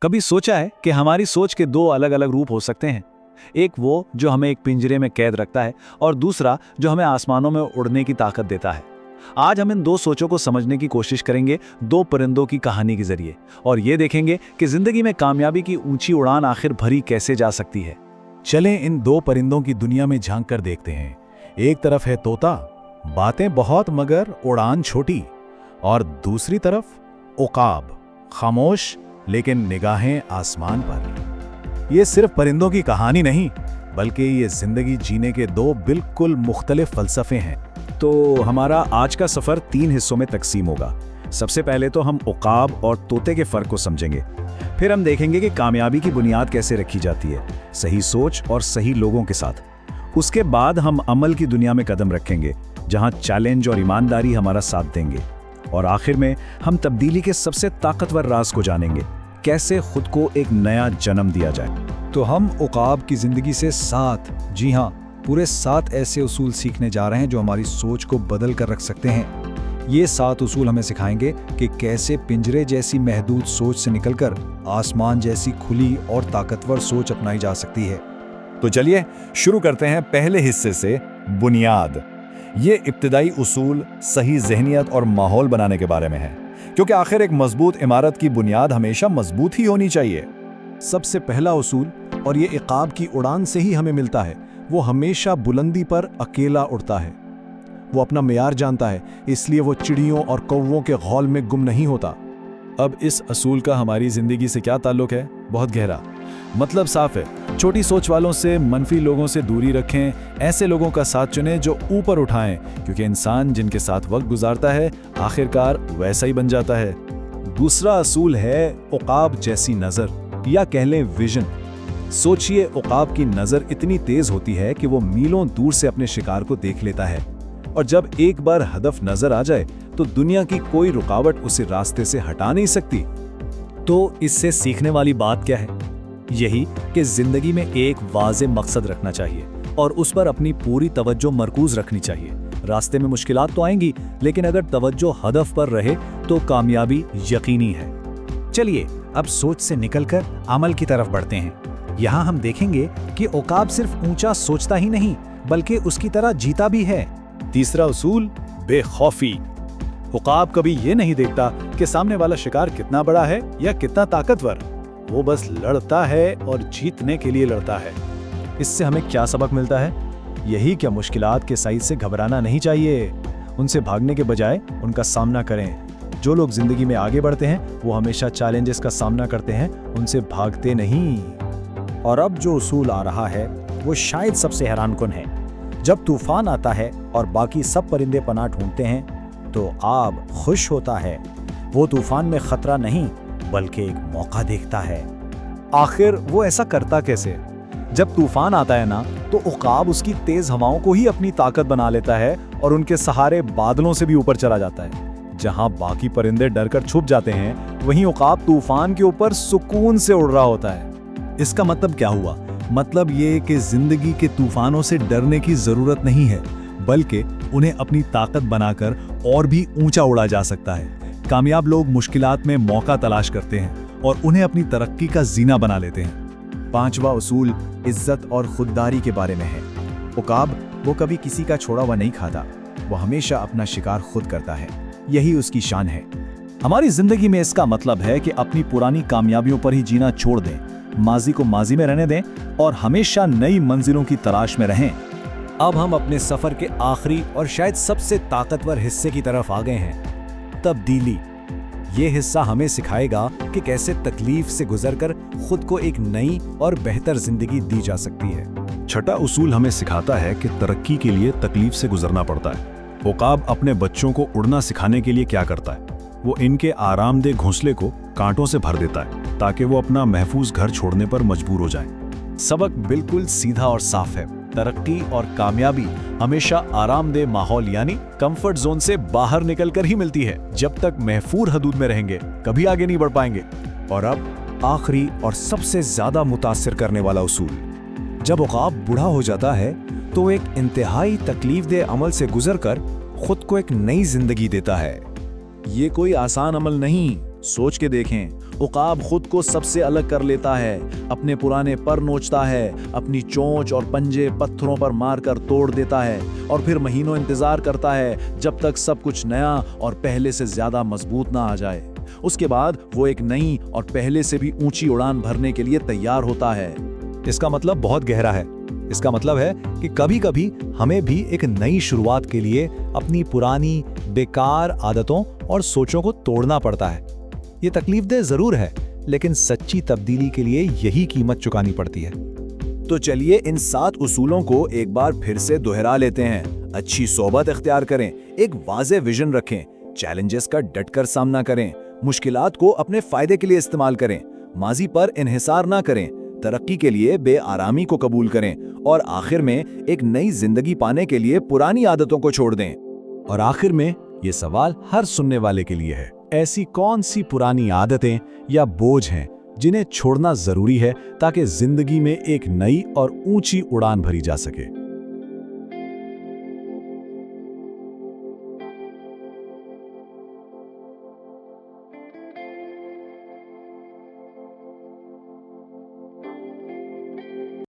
कभी सोचा है कि हमारी सोच के दो अलग अलग रूप हो सकते हैं? एक वो जो हमें एक पिंजरे में कैद रखता है और दूसरा जो हमें आसमानों में उड़ने की ताकत देता है। आज हम इन दो सोचों को समझने की कोशिश करेंगे दो परिंदों की कहानी के जरिए, और ये देखेंगे कि जिंदगी में कामयाबी की ऊंची उड़ान आखिर भरी कैसे जा सकती है। चलें इन दो परिंदों की दुनिया में झांक कर देखते हैं। एक तरफ है तोता, बातें बहुत मगर उड़ान छोटी, और दूसरी तरफ उकाब, खामोश लेकिन निगाहें आसमान पर। ये सिर्फ परिंदों की कहानी नहीं, बल्कि ये जिंदगी जीने के दो बिल्कुल मुख्तलिफ फलसफे हैं। तो हमारा आज का सफर 3 हिस्सों में तकसीम होगा। सबसे पहले तो हम उकाब और तोते के फर्क को समझेंगे। फिर हम देखेंगे कि कामयाबी की बुनियाद कैसे रखी जाती है, सही सोच और सही लोगों के साथ। उसके बाद हम अमल की दुनिया में कदम रखेंगे, जहां चैलेंज और ईमानदारी हमारा साथ देंगे। और आखिर में हम तब्दीली के सबसे ताकतवर राज को जानेंगे, कैसे खुद को एक नया जन्म दिया जाए। तो हम उकाब की जिंदगी से 7, जी हाँ, पूरे 7 ऐसे उसूल सीखने जा रहे हैं जो हमारी सोच को बदल कर रख सकते हैं। ये 7 उसूल हमें सिखाएंगे कि कैसे पिंजरे जैसी महदूद सोच से निकलकर आसमान जैसी खुली और ताकतवर सोच अपनाई जा सकती है। तो चलिए शुरू करते हैं पहले हिस्से से, बुनियाद। ये इब्तिदाई उसूल सही ज़हनियत और माहौल बनाने के बारे में है, क्योंकि आखिर एक मजबूत इमारत की बुनियाद हमेशा मजबूत ही होनी चाहिए। सबसे पहला उसूल, और ये इकाब की उड़ान से ही हमें मिलता है, वो हमेशा बुलंदी पर अकेला उड़ता है। वो अपना मेयार जानता है, इसलिए वो चिड़ियों और कौवों के गौल में गुम नहीं होता। अब इस असूल का हमारी जिंदगी से क्या ताल्लुक है? बहुत गहरा। मतलब साफ है, छोटी सोच वालों से, मनफी लोगों से दूरी रखें, ऐसे लोगों का साथ चुनें जो ऊपर उठाएं, क्योंकि इंसान जिनके साथ वक्त गुजारता है आखिरकार वैसा ही बन जाता है। दूसरा असूल है उकाब जैसी नजर, या कह लें विजन। सोचिए, उकाब की नजर इतनी तेज होती है कि वो मीलों दूर से अपने शिकार को देख लेता है, और जब एक बार हदफ नजर आ जाए तो दुनिया की कोई रुकावट उसे रास्ते से हटा नहीं सकती। तो इससे सीखने वाली बात क्या है? यही कि जिंदगी में एक वाज़ेह मकसद रखना चाहिए और उस पर अपनी पूरी तवज्जो मरकूज रखनी चाहिए। रास्ते में मुश्किलात तो आएंगी, लेकिन अगर तवज्जो हदफ पर रहे तो कामयाबी यकीनी है। चलिए अब सोच से निकलकर अमल की तरफ बढ़ते हैं। यहाँ हम देखेंगे कि उकाब सिर्फ ऊंचा सोचता ही नहीं, बल्कि उसकी तरह जीता भी है। तीसरा उसूल, बेखौफी। उकाब कभी ये नहीं देखता कि सामने वाला शिकार कितना बड़ा है या कितना ताकतवर, वो बस लड़ता है और जीतने के लिए लड़ता है। इससे हमें क्या सबक मिलता है? यही क्या मुश्किलात के साइज से घबराना नहीं चाहिए, उनसे भागने के बजाय उनका सामना करें। जो लोग जिंदगी में आगे बढ़ते हैं वो हमेशा चैलेंजेस का सामना करते हैं, उनसे भागते नहीं। और अब जो उसूल आ रहा है वो शायद सबसे हैरानकुन है। जब तूफान आता है और बाकी सब परिंदे पनाह ढूंढते हैं तो आब खुश होता है। वो तूफान में खतरा नहीं बल्कि एक मौका देखता है। आखिर वो ऐसा करता कैसे? जब तूफान आता है ना, तो उकाब उसकी तेज हवाओं को ही अपनी ताकत बना लेता है और उनके सहारे बादलों से भी ऊपर चला जाता है। जहां बाकी परिंदे डरकर छुप जाते हैं, वहीं उकाब तूफान के ऊपर सुकून से उड़ रहा होता है। इसका मतलब क्या हुआ? मतलब ये कि जिंदगी के तूफानों से डरने की जरूरत नहीं है, बल्कि उन्हें अपनी ताकत बनाकर और भी ऊंचा उड़ा जा सकता है। कामयाब लोग मुश्किलात में मौका तलाश करते हैं और उन्हें अपनी तरक्की का जीना बना लेते हैं। 5वां उसूल इज्जत और खुददारी के बारे में है। उकाब वो कभी किसी का छोड़ा हुआ नहीं खाता, वो हमेशा अपना शिकार खुद करता है। यही उसकी शान है। हमारी जिंदगी में इसका मतलब है कि अपनी पुरानी कामयाबियों पर ही जीना छोड़ दें, माजी को माजी में रहने दें और हमेशा नई मंजिलों की तलाश में रहें। अब हम अपने सफर के आखिरी और शायद सबसे ताकतवर हिस्से की तरफ आ गए हैं, तब्दीली। ये हिस्सा हमें सिखाएगा कि कैसे तकलीफ से गुजरकर खुद को एक नई और बेहतर जिंदगी दी जा सकती है। छठा उसूल हमें सिखाता है कि तरक्की के लिए तकलीफ से गुजरना पड़ता है। उकाब अपने बच्चों को उड़ना सिखाने के लिए क्या करता है? वो इनके आरामदेह घोंसले को कांटों से भर देता है ताकि वो अपना महफूज घर छोड़ने पर मजबूर हो जाएं। सबक बिल्कुल सीधा और साफ है। तरक्की और कामयाबी हमेशा आरामदेह माहौल यानी कंफर्ट जोन से बाहर निकलकर ही मिलती है। जब तक महफूज हदूद में रहेंगे, कभी आगे नहीं बढ़ पाएंगे। और अब आखिरी और सबसे ज्यादा मुतासिर करने वाला उसूल, जब उकाब बूढ़ा हो जाता है तो एक इंतहाई तकलीफदेह अमल से गुजरकर खुद को एक नई जिंदगी देता है। ये कोई आसान अमल नहीं, सोच के देखें। عقاب خود کو سب سے الگ کر لیتا ہے، اپنے پرانے پر نوچتا ہے، اپنی چونچ اور پنجے پتھروں پر مار کر توڑ دیتا ہے اور پھر مہینوں انتظار کرتا ہے جب تک سب کچھ نیا اور پہلے سے زیادہ مضبوط نہ آ جائے۔ اس کے بعد وہ ایک نئی اور پہلے سے بھی اونچی اڑان بھرنے کے لیے تیار ہوتا ہے۔ اس کا مطلب بہت گہرا ہے۔ اس کا مطلب ہے کہ کبھی کبھی ہمیں بھی ایک نئی شروعات کے لیے اپنی پرانی بیکار عادتوں اور سوچوں کو توڑنا پڑتا ہے۔ یہ تکلیف دہ ضرور ہے، لیکن سچی تبدیلی کے لیے یہی قیمت چکانی پڑتی ہے۔ تو چلیے ان 7 اصولوں کو ایک بار پھر سے دہرا لیتے ہیں۔ اچھی صحبت اختیار کریں، ایک واضح ویژن رکھیں، چیلنجز کا ڈٹ کر سامنا کریں، مشکلات کو اپنے فائدے کے لیے استعمال کریں، ماضی پر انحصار نہ کریں، ترقی کے لیے بے آرامی کو قبول کریں، اور آخر میں ایک نئی زندگی پانے کے لیے پرانی عادتوں کو چھوڑ دیں۔ اور آخر میں یہ سوال ہر سننے والے کے لیے ہے، ایسی کون سی پرانی عادتیں یا بوجھ ہیں جنہیں چھوڑنا ضروری ہے تاکہ زندگی میں ایک نئی اور اونچی اڑان بھری جا سکے؟